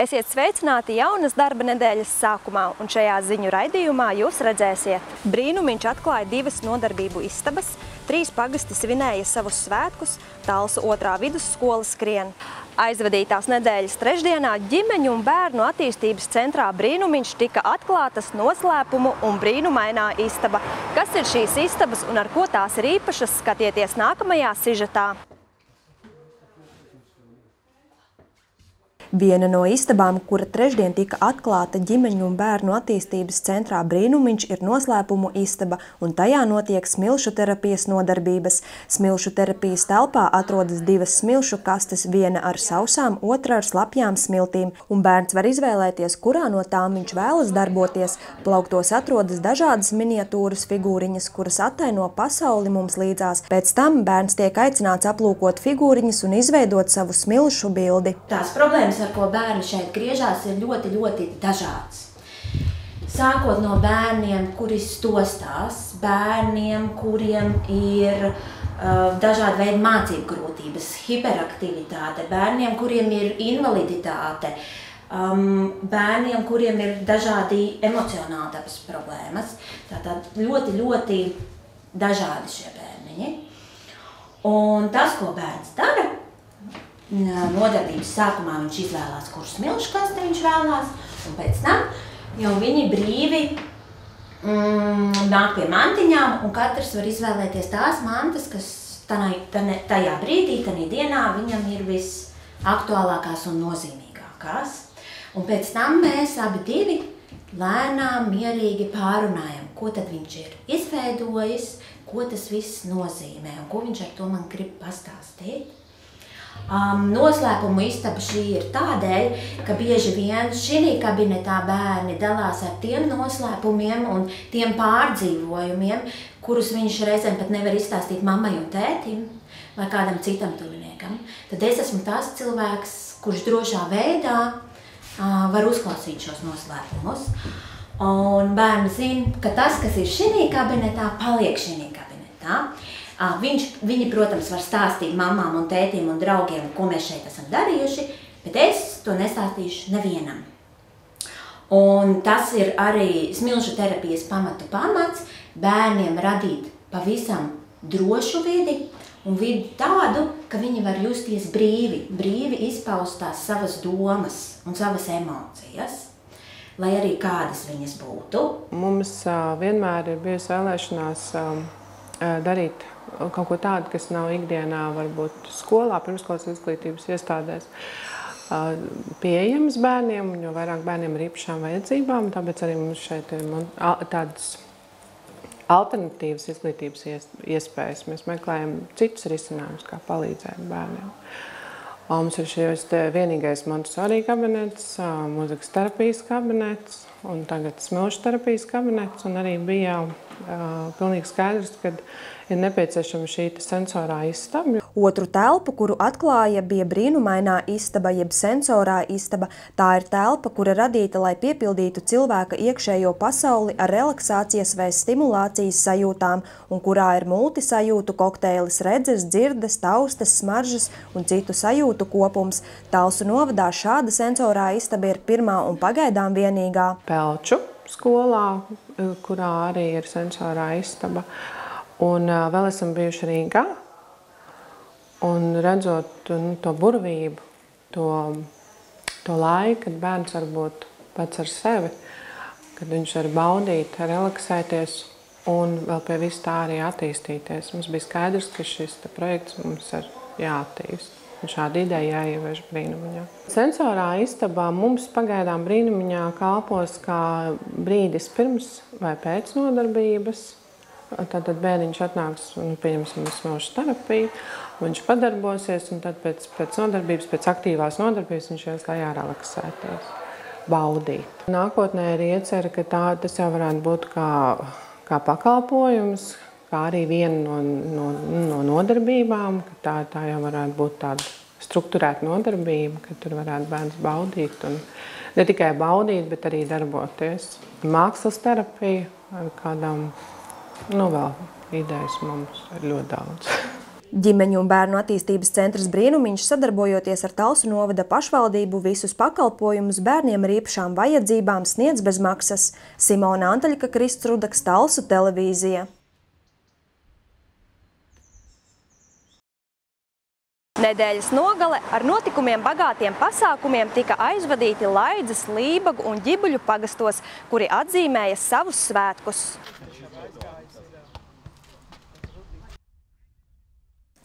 Esiet sveicināti jaunas darba nedēļas sākumā, un šajā ziņu raidījumā jūs redzēsiet. Brīnumiņš atklāja 2 nodarbību istabas, 3 pagasti svinēja savus svētkus, Talsu 2. vidusskola skrien. Aizvadītās nedēļas trešdienā ģimeņu un bērnu attīstības centrā Brīnumiņš tika atklātas noslēpumu un brīnumainā istaba. Kas ir šīs istabas un ar ko tās ir īpašas, skatieties nākamajā sižetā. Viena no istabām, kura trešdien tika atklāta ģimeņu un bērnu attīstības centrā Brīnumiņš, ir noslēpumu istaba, un tajā notiek smilšu terapijas nodarbības. Smilšu terapijas telpā atrodas 2 smilšu kastes, viena ar sausām, otra ar slapjām smiltīm, un bērns var izvēlēties, kurā no tām viņš vēlas darboties. Plauktos atrodas dažādas miniatūras figūriņas, kuras attaino pasauli mums līdzās. Pēc tam bērns tiek aicināts aplūkot figūriņas un izveidot savu smilšu bildi. Tās problēmas, ar ko bērni šeit griežās, ir ļoti dažāds. Sākot no bērniem, kuri stostās, bērniem, kuriem ir dažādi veidi mācību grūtības, hiperaktivitāte, bērniem, kuriem ir invaliditāte, bērniem, kuriem ir dažādi emocionāli dabas problēmas. Tātad ļoti dažādi šie bērniņi. Un tas, ko bērns dara, nodarbības sākumā viņš izvēlās, kuru smilšu kasti viņš vēlās, un pēc tam jau viņi brīvi nāk pie mantiņām, un katrs var izvēlēties tās mantas, kas tajā brīdī, tajā dienā viņam ir visaktuālākās un nozīmīgākās. Un pēc tam mēs abi divi lēnām, mierīgi pārunājam, ko tad viņš ir izveidojis, ko tas viss nozīmē, un ko viņš ar to man grib pastāstīt. Noslēpumu istaba šī ir tādēļ, ka bieži vien šī kabinetā bērni dalās ar tiem noslēpumiem un tiem pārdzīvojumiem, kurus viņš reizēm pat nevar izstāstīt mammai un tētim vai kādam citam tuviniekam. Tad es esmu tas cilvēks, kurš drošā veidā var uzklausīt šos noslēpumus. Un bērni zina, ka tas, kas ir šī kabinetā, paliek šī kabinetā. Viņi, protams, var stāstīt mamām un tētim un draugiem, ko mēs šeit esam darījuši, bet es to nestāstīšu nevienam. Un tas ir arī smilšu terapijas pamats bērniem radīt pavisam drošu vidi un vidi tādu, ka viņi var justies brīvi izpaust tās savas domas un savas emocijas, lai arī kādas viņas būtu. Mums vienmēr ir bijusi vēlēšanās darīt kaut ko tādu, kas nav ikdienā, varbūt skolā, pirmskolas izglītības iestādēs, pieejams bērniem, jo vairāk bērniem ar īpašām vajadzībām, tāpēc arī mums šeit ir tādas alternatīvas izglītības iespējas. Mēs meklējam citus risinājumus, kā palīdzēt bērniem. Mums ir šis vienīgais Montessori kabinets, mūzikas terapijas kabinets un tagad smilšu terapijas kabinets, un arī bija pilnīgi skaidrs, ka ir nepieciešama šī sensorā istaba. Otru telpu, kuru atklāja, bija brīnumainā istaba, jeb sensorā istaba. Tā ir telpa, kura radīta, lai piepildītu cilvēka iekšējo pasauli ar relaksācijas vai stimulācijas sajūtām, un kurā ir multisajūtu kokteilis, redzes, dzirdes, taustes, smaržas un citu sajūtu kopums. Talsu novadā šāda sensorā istaba ir pirmā un pagaidām vienīgā. Pelču skolā, kurā arī ir sensorā istaba. Un vēl esam bijuši Rīgā, un redzot to burvību, to laiku, kad bērns var būt pats ar sevi, kad viņš var baudīt, relaksēties un vēl pie vis tā arī attīstīties. Mums bija skaidrs, ka šis projekts mums ir jāattīst. Un šāda ideja jāievieš Brīnumiņā. Sensorā istabā mums pagaidām Brīnumiņā kalpos kā brīdis pirms vai pēc nodarbības. Tātad bērniņš atnāks un pieņemsim smilšu terapiju, viņš padarbosies, un tad pēc nodarbības, pēc aktīvās nodarbības viņš ies lejā relaksēties, baudīt. Nākotnē ir iecerē, ka tas jau varētu būt kā pakalpojums, kā arī viena no nodarbībām, ka tā jau varētu būt tāda strukturēta nodarbība, ka tur varētu bērns baudīt, un ne tikai baudīt, bet arī darboties. Mākslas terapija ar kādām vēl idejas mums ir ļoti daudz. Ģimeņu un bērnu attīstības centrs Brīnumiņš, sadarbojoties ar Talsu novada pašvaldību, visus pakalpojumus bērniem ar īpašām vajadzībām sniedz bez maksas. Simona Antaļka, Krists Rudaks, Talsu televīzija. Nedēļas nogale ar notikumiem bagātiem pasākumiem tika aizvadīti Laidzes, Lībagu un Ģibuļu pagastos, kuri atzīmēja savus svētkus.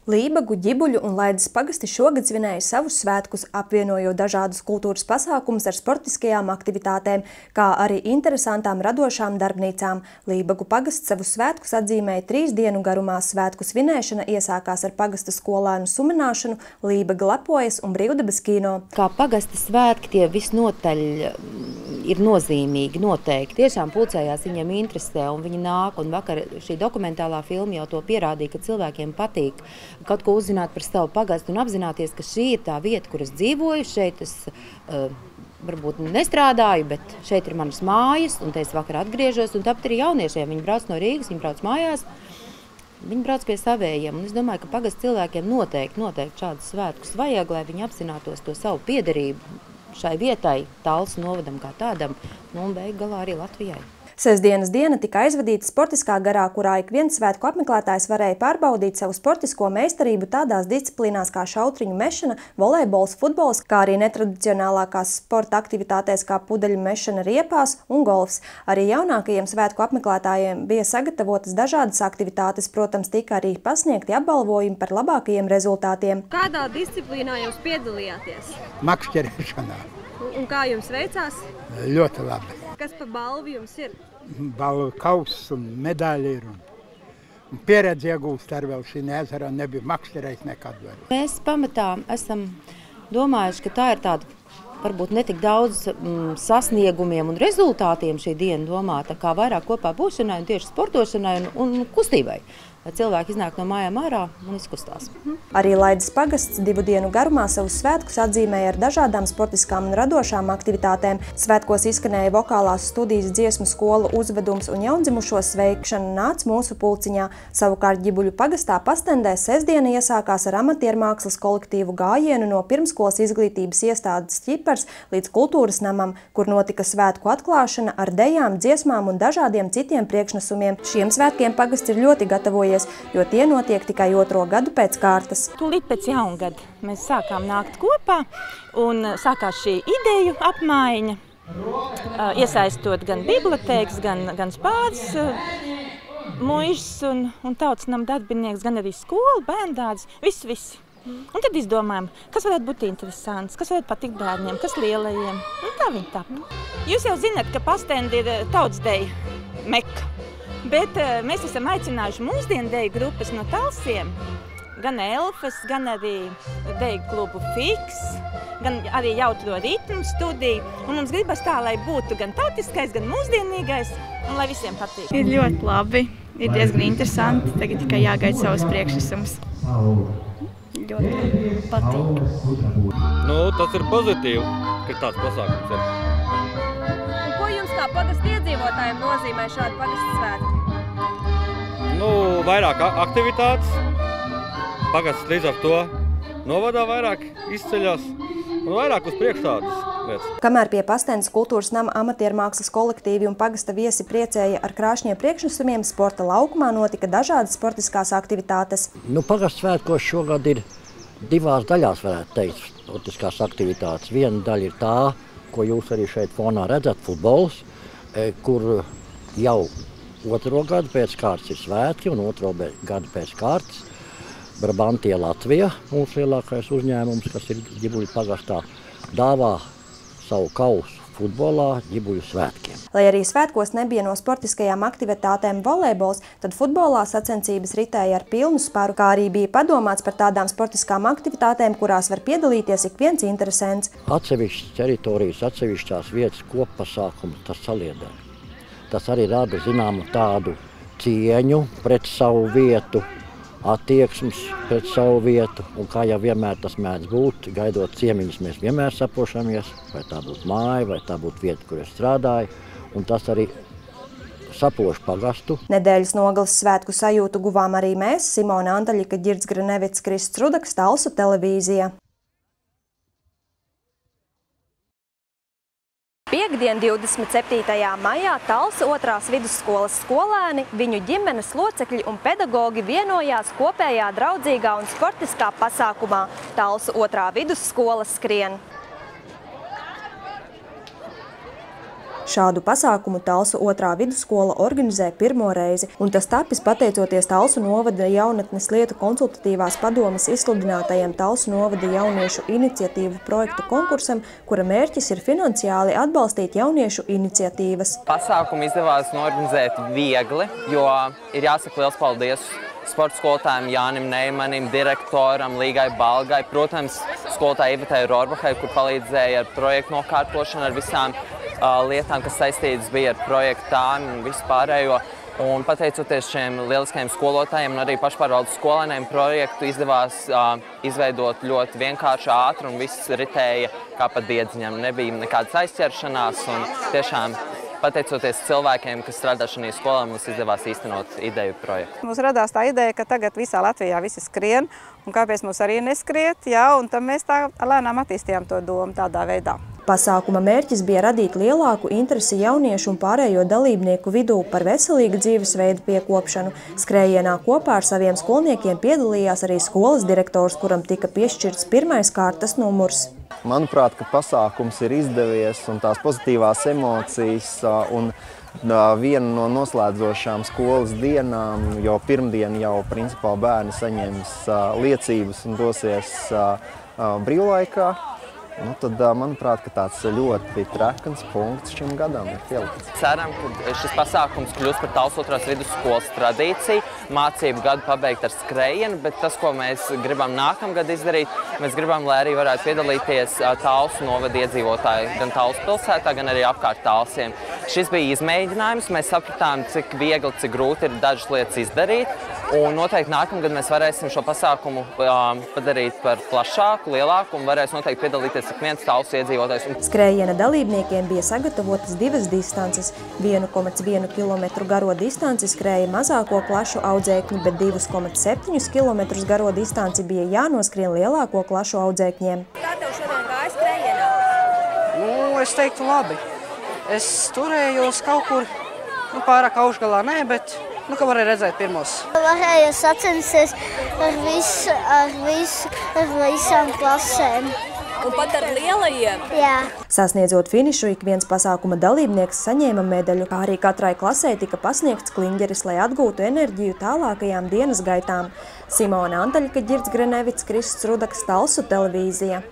Lībagu, Ģibuļu un Laidzes pagasti šogad svinēja savus svētkus, apvienojot dažādus kultūras pasākumus ar sportiskajām aktivitātēm, kā arī interesantām radošām darbnīcām. Lībagu pagasts savus svētkus atzīmēja 3 dienu garumā. Svētku svinēšana iesākās ar pagasta skolēnu sumināšanu, Lībaga lepojas un brīvdabas kino. Kā pagasta svētki tie visnotaļ ir nozīmīgi, noteikti. Tiešām pulcējās viņiem interesē un viņi nāk, un vakar šī dokumentālā filma jau to pierādīja, ka cilvēkiem patīk kaut ko uzzināt par savu pagastu un apzināties, ka šī ir tā vieta, kur es dzīvoju. Šeit es varbūt nestrādāju, bet šeit ir manas mājas, un te es vakar atgriežos, un tāpat arī jauniešiem. Viņi brauc no Rīgas, viņi brauc mājās, viņi brauc pie savējiem. Un es domāju, ka pagastu cilvēkiem noteikti šādus svētkus vajag, lai viņi apzinātos to savu piederību šai vietai, Talsu novadam kā tādam, un beigu galā arī Latvijai. Sestdienas diena tika aizvadīta sportiskā garā, kurā ik viens svētku apmeklētājs varēja pārbaudīt savu sportisko meistarību tādās disciplīnās kā šautriņu mešana, volejbols, futbols, kā arī netradicionālākās sporta aktivitātēs kā pudeļu mešana riepās un golfs. Arī jaunākajiem svētku apmeklētājiem bija sagatavotas dažādas aktivitātes, protams, tika arī pasniegti apbalvojumi par labākajiem rezultātiem. Kādā disciplīnā jūs piedalījāties? Makšķerēšanā. Un kā jums veicās? Ļoti labi. Kas pa balvu jums ir? Balvu kauss un medaļi ir. Un pieredzi iegūst ar vēl šī ezerā, nebija makšķerējis nekad vēl. Mēs pamatā esam domājuši, ka tā ir tāda varbūt netik daudz sasniegumiem un rezultātiem šī diena domāta, kā vairāk kopā būšanai un tieši sportošanai un kustībai. Lai cilvēki iznāk no mājām ārā un izkustās. Arī Laidzes pagasts 2 dienu garumā savus svētkus atzīmēja ar dažādām sportiskām un radošām aktivitātēm. Svētkos izskanēja vokālās studijas, dziesmu skolu uzvedums un jaundzimušo sveikšana nāc mūsu pulciņā. Savukārt Ģibuļu pagastā Pastendē sestdiena iesākās ar amatiermākslas kolektīvu gājienu no pirmskolas izglītības iestādes Ķipars līdz kultūras namam, kur notika svētku atklāšana ar dejām, dziesmām un dažādiem citiem priekšnesumiem. Šiem svētkiem pagasts ir ļoti gatavojies, jo tie notiek tikai 2. gadu pēc kārtas. Tūlīt pēc jaungada mēs sākām nākt kopā un sākās šī ideju apmaiņa, iesaistot gan bibliotēkas, gan spādes muižas un tautas nama darbinieks, gan arī skolu, bērndārdz, visi. Un tad izdomājam, kas varētu būt interesants, kas varētu patikt bērniem, kas lielajiem, un tā viņi tapa. Jūs jau zināt, ka Pastende ir tautsdeja meka. Bet mēs esam aicinājuši mūsdienu deju grupas no Talsiem, gan Elfas, gan arī deju klubu Fiks, gan arī jautro ritmu studiju. Un mums gribas tā, lai būtu gan tautiskais, gan mūsdienīgais, un lai visiem patīk. Ir ļoti labi, ir diezgan interesanti, tagad tikai jāgaida savus priekšnesumus. Ļoti patīk. Tas ir pozitīvi, ka tāds pasākums ir. Ko jums kā pagasta iedzīvotājiem nozīmē šādi pagasta svētki? Vairāk aktivitātes. Pagasts līdz ar to novadā vairāk izceļas un vairāk uz priekšu tādas lietas. Kamēr pie Pastendes kultūras nama amatiermākslas kolektīvi un pagasta viesi priecēja ar krāšņiem priekšnesumiem, sporta laukumā notika dažādas sportiskās aktivitātes. Pagasta svētkos šogad ir 2 daļās, varētu teikt, sportiskās aktivitātes. Viena daļa ir tā, ko jūs arī šeit fonā redzat, futbols, kur jau 2. gadu pēc kārtas ir svētki un 2. gadu pēc kārtas Brabantie Latvija, mūsu lielākais uzņēmums, kas ir Ģibuļu pagastā, dāvā savu kausu futbolā Ģibuļu svētkiem. Lai arī svētkos nebija no sportiskajām aktivitātēm volejbols, tad futbolā sacensības ritēja ar pilnu sparu, kā arī bija padomāts par tādām sportiskām aktivitātēm, kurās var piedalīties ik viens interesents. Atsevišķas teritorijas, atsevišķās vietas koppasākumu tas saliedē. Tas arī rada zināmu tādu cieņu pret savu vietu, attieksmes pret savu vietu, un kā jau vienmēr tas mēdz būt, gaidot ciemiņus, mēs vienmēr saprošamies, vai tā būtu māja, vai tā būtu vieta, kur es strādāju, un tas arī Sapošu pagastu. Nedēļas nogalas svētku sajūtu guvām arī mēs, Simona Antaļika, Ģirds Grenevits, Krists Rudaks, Talsu televīzija. Piektdien, 27. maijā Talsu 2. vidusskolas skolēni, viņu ģimenes locekļi un pedagogi vienojās kopējā draudzīgā un sportiskā pasākumā Talsu 2. vidusskola skrien. Šādu pasākumu Talsu 2. vidusskola organizē pirmo reizi, un tas tapis pateicoties Talsu novada jaunatnes lietu konsultatīvās padomes izsludinātajam Talsu novada jauniešu iniciatīvu projektu konkursam, kura mērķis ir finansiāli atbalstīt jauniešu iniciatīvas. Pasākumu izdevās norganizēt viegli, jo ir jāsaka liels paldies sporta skolotājiem Jānim Neimanim, direktoram Līgai Balgai, protams, skolotāji Ivetai Rorbahai, kur palīdzēja ar projektu nokārtošanu, ar visām lietām, kas saistītas bija ar projektām un visu pārējo. Un pateicoties šiem lieliskajiem skolotājiem un arī pašpārvaldes skolēniem, projektu izdevās izveidot ļoti vienkārši, ātri un viss ritēja kā pa diedziņam. Nebija nekādas aizķeršanās un tiešām pateicoties cilvēkiem, kas strādā šajā skolā, mums izdevās īstenot ideju projektu. Mums radās tā ideja, ka tagad visā Latvijā visi skrien, un kāpēc mums arī neskriet, un tad mēs tā lēnām attīstījām to domu tādā veidā. Pasākuma mērķis bija radīt lielāku interesi jauniešu un pārējo dalībnieku vidū par veselīgu dzīvesveidu piekopšanu. Skrējienā kopā ar saviem skolniekiem piedalījās arī skolas direktors, kuram tika piešķirts 1. kārtas numurs. Manuprāt, ka pasākums ir izdevies un tās pozitīvās emocijas un viena no noslēdzošām skolas dienām, jo pirmdien jau principā bērni saņems liecības un dosies brīvlaikā. Tad, manuprāt, ka tāds ļoti trekans punkts šim gadam ir pielikts. Ceram, ka šis pasākums kļūs par Talsu 2. vidusskolas tradīciju, mācību gadu pabeigt ar skrējienu, bet tas, ko mēs gribam nākamgad izdarīt, mēs gribam, lai arī varētu piedalīties Talsu novada iedzīvotāji gan Talsu pilsētā, gan arī apkārt Talsiem. Šis bija izmēģinājums, mēs sapratām, cik viegli, cik grūti ir dažas lietas izdarīt, un noteikti nākamgad mēs varēsim šo pasākumu padarīt par plašāku, lielāku un varēs noteikti piedalīties ik viens Talsu iedzīvotājs. Skrējiena dalībniekiem bija sagatavotas 2 distances. 1,1 km garo distanci skrēja mazāko klašu audzēkņi, bet 2,7 km garo distanci bija jānoskrien lielāko klašu audzēkņiem. Kā tev šodien gāja skrējienā? Es teiktu labi. Es turējos kaut kur, pārāk augšgalā nē, bet ka varēja redzēt pirmos. Varēja sacensties ar visām klasēm. Un pat ar lielajiem? Jā. Sasniedzot finišu, ik viens pasākuma dalībnieks saņēma medaļu, kā arī katrai klasē tika pasniegts kliņģeris, lai atgūtu enerģiju tālākajām dienas gaitām. Simona Antaļika, Ģirds Grenevits, Krists Rudaks, Talsu televīzija.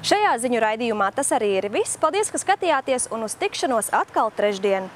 Šajā ziņu raidījumā tas arī ir viss. Paldies, ka skatījāties un uz tikšanos atkal trešdien!